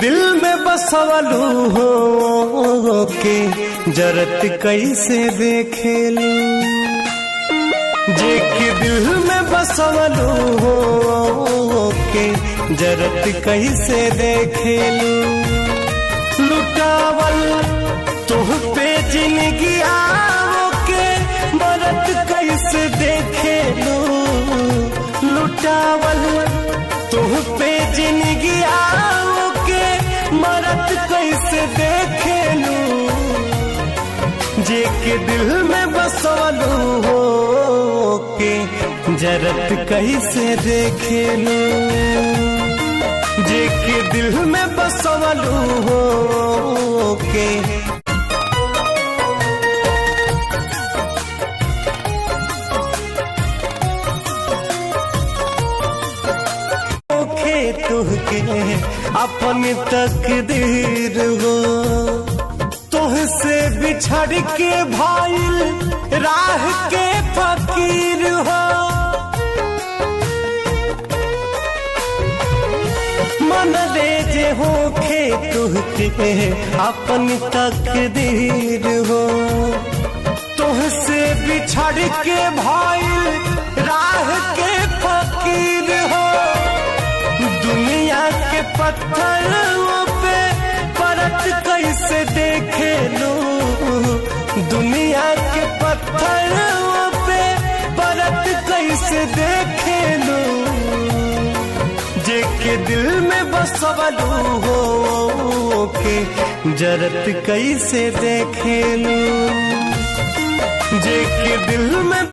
दिल में बसवलू हो के जरत कैसे देखेलू, जे के दिल में बसवलू हो के जरत कैसे देखेलू। लुटावल तुह पे जिंदगी आओ के मरत कैसे देखेलू, लुटावल तुह पे जिंदगी आओ के मरत कैसे देखेलू। जे के दिल में बसवलू हो के जरत कैसे देखेलू, जे के दिल में बसवलू हो के। तुहके अपन तकदीर हो, तुहसे बिछड़ के भाईल राह के फकीर हो। मन ले जे होखे तुहके अपन तकदीर हो, तुहसे बिछड़ के भाईल राह के फकीर हो। दुनिया के पत्थरों पे परत कैसे देखे लो, दुनिया के पत्थरों पे परत कैसे देखे लो। जे के दिल में बसवलू हो के जरत कैसे देखे लो, जे के दिल में